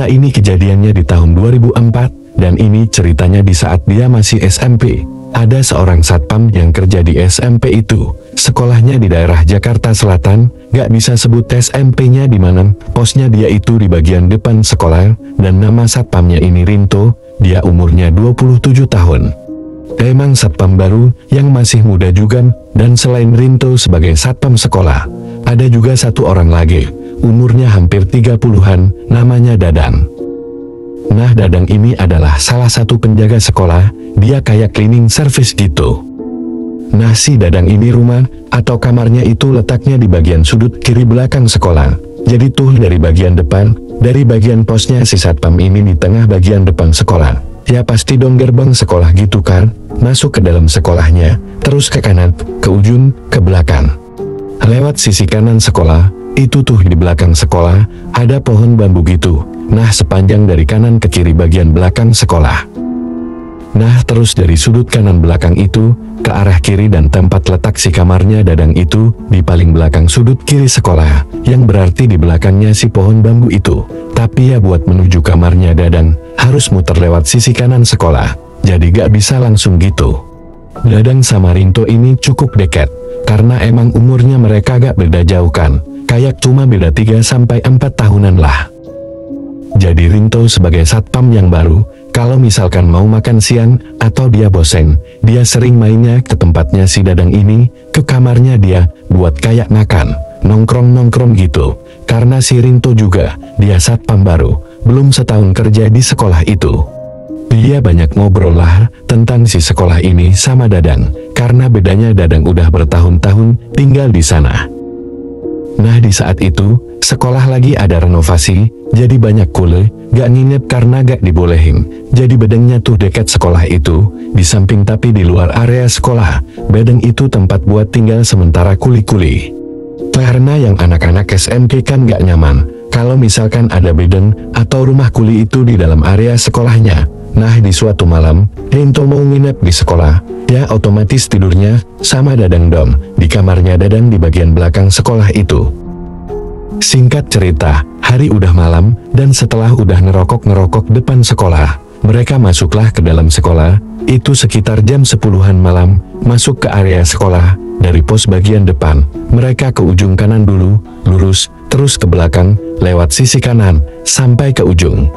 Cerita ini kejadiannya di tahun 2004, dan ini ceritanya di saat dia masih SMP. Ada seorang satpam yang kerja di SMP itu. Sekolahnya di daerah Jakarta Selatan, gak bisa sebut SMP-nya di mana. Posnya dia itu di bagian depan sekolah, dan nama satpamnya ini Rinto. Dia umurnya 27 tahun. Emang satpam baru, yang masih muda juga, dan selain Rinto sebagai satpam sekolah, ada juga satu orang lagi, umurnya hampir 30-an, namanya Dadang. Nah, Dadang ini adalah salah satu penjaga sekolah, dia kayak cleaning service gitu. Nah, si Dadang ini rumah, atau kamarnya itu letaknya di bagian sudut kiri belakang sekolah. Jadi tuh dari bagian depan, dari bagian posnya si satpam ini di tengah bagian depan sekolah. Ya pasti dong gerbang sekolah gitu kan, masuk ke dalam sekolahnya, terus ke kanan, ke ujung, ke belakang. Lewat sisi kanan sekolah, itu tuh di belakang sekolah, ada pohon bambu gitu. Nah, sepanjang dari kanan ke kiri bagian belakang sekolah. Nah, terus dari sudut kanan belakang itu, ke arah kiri dan tempat letak si kamarnya Dadang itu, di paling belakang sudut kiri sekolah, yang berarti di belakangnya si pohon bambu itu. Tapi ya buat menuju kamarnya Dadang, harus muter lewat sisi kanan sekolah, jadi gak bisa langsung gitu. Dadang sama Rinto ini cukup dekat, karena emang umurnya mereka gak beda jauh kan, kayak cuma beda 3-4 tahunan lah. Jadi Rinto sebagai satpam yang baru, kalau misalkan mau makan siang, atau dia bosen, dia sering mainnya ke tempatnya si Dadang ini, ke kamarnya dia, buat kayak makan, nongkrong-nongkrong gitu. Karena si Rinto juga, dia satpam baru, belum setahun kerja di sekolah itu. Dia banyak ngobrol lah, tentang si sekolah ini sama Dadang, karena bedanya Dadang udah bertahun-tahun, tinggal di sana. Nah, di saat itu, sekolah lagi ada renovasi, jadi banyak kule, gak nginep karena gak dibolehin. Jadi bedengnya tuh dekat sekolah itu, di samping tapi di luar area sekolah, bedeng itu tempat buat tinggal sementara kuli-kuli. Karena yang anak-anak SMP kan gak nyaman, kalau misalkan ada bedeng, atau rumah kuli itu di dalam area sekolahnya. Nah, di suatu malam, Rinto mau nginep di sekolah, ya otomatis tidurnya, sama Dadang dong, di kamarnya Dadang di bagian belakang sekolah itu. Singkat cerita, hari udah malam, dan setelah udah ngerokok-ngerokok depan sekolah, mereka masuklah ke dalam sekolah, itu sekitar jam 10-an malam, masuk ke area sekolah, dari pos bagian depan, mereka ke ujung kanan dulu, lurus, terus ke belakang, lewat sisi kanan, sampai ke ujung.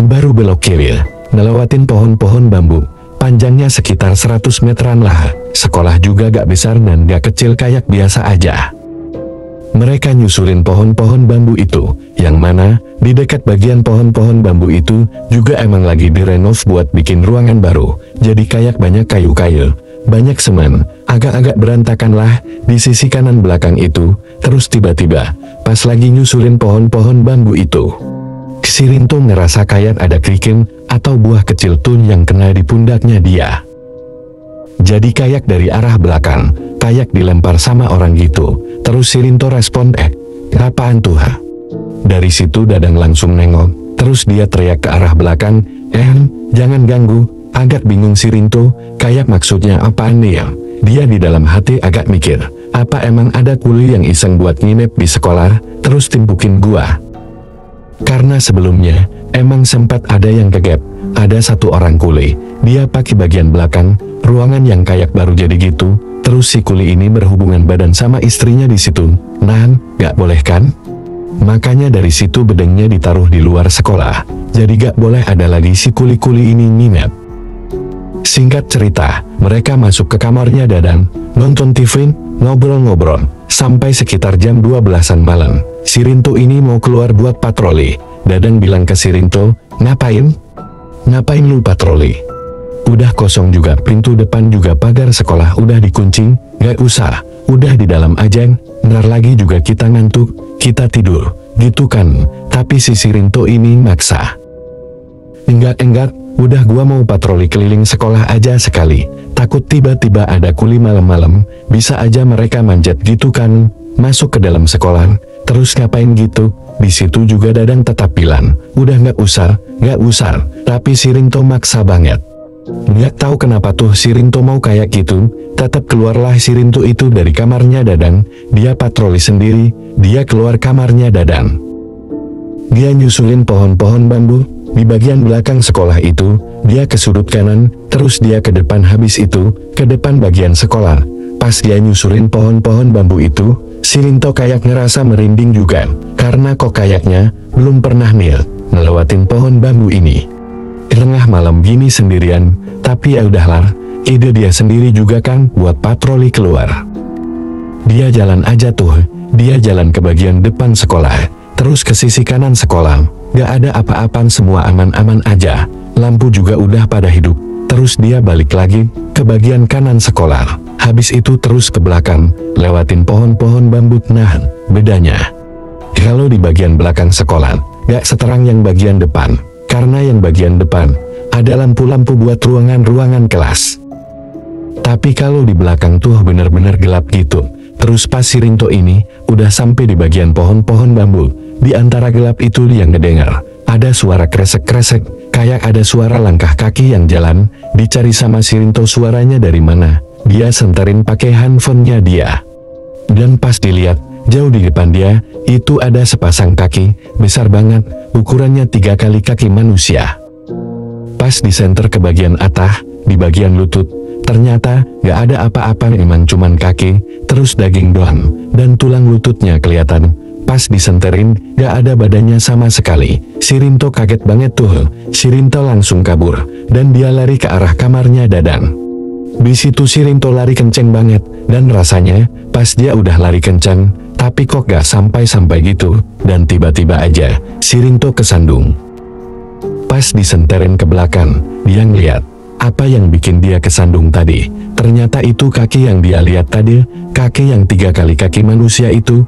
Baru belok kiri, ngelewatin pohon-pohon bambu, panjangnya sekitar 100 meteran lah, sekolah juga gak besar dan gak kecil kayak biasa aja. Mereka nyusulin pohon-pohon bambu itu, yang mana, di dekat bagian pohon-pohon bambu itu, juga emang lagi direnov buat bikin ruangan baru, jadi kayak banyak kayu-kayu, banyak semen, agak-agak berantakan lah, di sisi kanan belakang itu, terus tiba-tiba, pas lagi nyusulin pohon-pohon bambu itu, si Rinto ngerasa kayak ada kerikil, atau buah kecil tuh yang kena di pundaknya dia. Jadi kayak dari arah belakang, kayak dilempar sama orang gitu. Terus si Rinto respon, apaan tuh ha? Dari situ Dadang langsung nengok, terus dia teriak ke arah belakang, jangan ganggu. Agak bingung si Rinto, kayak maksudnya apaan nih ya? Dia di dalam hati agak mikir, apa emang ada kuli yang iseng buat nginep di sekolah, terus timpukin gua? Karena sebelumnya, emang sempat ada yang kegep, ada satu orang kuli, dia pakai bagian belakang, ruangan yang kayak baru jadi gitu, terus si kuli ini berhubungan badan sama istrinya di situ. Nah, gak boleh kan? Makanya dari situ bedengnya ditaruh di luar sekolah, jadi gak boleh ada lagi si kuli-kuli ini nginep. Singkat cerita, mereka masuk ke kamarnya Dadang, nonton TV, ngobrol-ngobrol, sampai sekitar jam 12-an malam. Si Rinto ini mau keluar buat patroli. Dadang bilang ke si Rinto, ngapain? Ngapain lu patroli? Udah kosong juga pintu depan juga pagar sekolah udah dikunci, gak usah, udah di dalam aja, ntar lagi juga kita ngantuk, kita tidur, gitu kan. Tapi si Rinto ini maksa. Enggak, udah gua mau patroli keliling sekolah aja sekali, takut tiba-tiba ada kuli malam-malam, bisa aja mereka manjat gitu kan, masuk ke dalam sekolah, terus ngapain gitu. Di situ juga Dadang tetap bilang, udah gak usah, tapi si Rinto maksa banget. Nggak tahu kenapa tuh si Rinto mau kayak gitu, tetap keluarlah si Rinto itu dari kamarnya Dadang, dia patroli sendiri, dia keluar kamarnya Dadang. dia nyusulin pohon-pohon bambu. Di bagian belakang sekolah itu, dia ke sudut kanan, terus dia ke depan, habis itu, ke depan bagian sekolah. Pas dia nyusulin pohon-pohon bambu itu, si Rinto kayak ngerasa merinding juga, karena kok kayaknya, belum pernah nih, ngelewatin pohon bambu ini. Tengah malam gini sendirian, tapi ya udahlah, ide dia sendiri juga kan, buat patroli keluar. Dia jalan aja tuh, dia jalan ke bagian depan sekolah, terus ke sisi kanan sekolah. Gak ada apa-apaan, semua aman-aman aja, lampu juga udah pada hidup. Terus dia balik lagi, ke bagian kanan sekolah, habis itu terus ke belakang, lewatin pohon-pohon bambu. Nah, bedanya, kalau di bagian belakang sekolah, gak seterang yang bagian depan, karena yang bagian depan, ada lampu-lampu buat ruangan-ruangan kelas. Tapi kalau di belakang tuh bener-bener gelap gitu. Terus pas si Rinto ini, udah sampai di bagian pohon-pohon bambu, di antara gelap itu dia ngedengar, ada suara kresek-kresek, kayak ada suara langkah kaki yang jalan. Dicari sama si Rinto suaranya dari mana, dia senterin pakai handphonenya dia. Dan pas dilihat, jauh di depan dia, itu ada sepasang kaki, besar banget, ukurannya 3 kali kaki manusia. Pas disenter ke bagian atas, di bagian lutut, ternyata gak ada apa-apa, emang cuman kaki, terus daging doang, dan tulang lututnya kelihatan. Pas disenterin, gak ada badannya sama sekali. Si Rinto kaget banget tuh, si Rinto langsung kabur, dan dia lari ke arah kamarnya Dadang. Di situ si Rinto lari kenceng banget, dan rasanya, pas dia udah lari kencang, tapi kok gak sampai-sampai gitu, dan tiba-tiba aja, si Rinto kesandung. Pas disenterin ke belakang, dia ngeliat, apa yang bikin dia kesandung tadi? Ternyata itu kaki yang dia lihat tadi, kaki yang 3 kali kaki manusia itu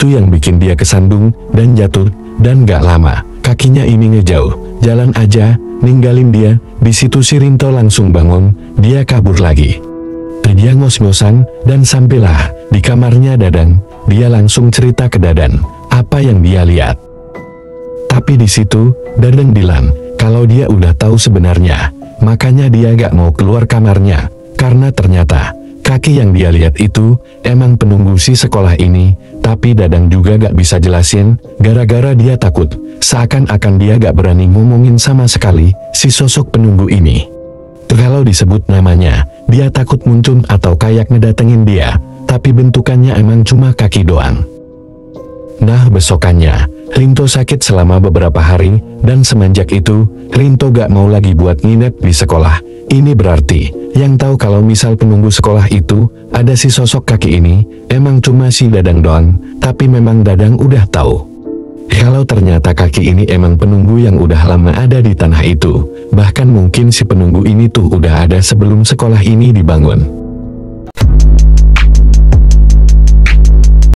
yang bikin dia kesandung, dan jatuh, dan gak lama, kakinya ini ngejauh, jalan aja, ninggalin dia. Di situ si Rinto langsung bangun, dia kabur lagi. Dia ngos-ngosan, dan sampailah di kamarnya Dadang, dia langsung cerita ke Dadan, apa yang dia lihat. Tapi di situ, Dadang bilang, kalau dia udah tahu sebenarnya, makanya dia gak mau keluar kamarnya, karena ternyata, kaki yang dia lihat itu, emang penunggu si sekolah ini. Tapi Dadang juga gak bisa jelasin, gara-gara dia takut, seakan-akan dia gak berani ngomongin sama sekali, si sosok penunggu ini. Kalau disebut namanya, dia takut muncul atau kayak ngedatengin dia, tapi bentukannya emang cuma kaki doang. Nah besokannya, Rinto sakit selama beberapa hari, dan semenjak itu, Rinto gak mau lagi buat nginep di sekolah. Ini berarti, yang tahu kalau misal penunggu sekolah itu, ada si sosok kaki ini, emang cuma si Dadang doang, tapi memang Dadang udah tahu. Kalau ternyata kaki ini emang penunggu yang udah lama ada di tanah itu, bahkan mungkin si penunggu ini tuh udah ada sebelum sekolah ini dibangun.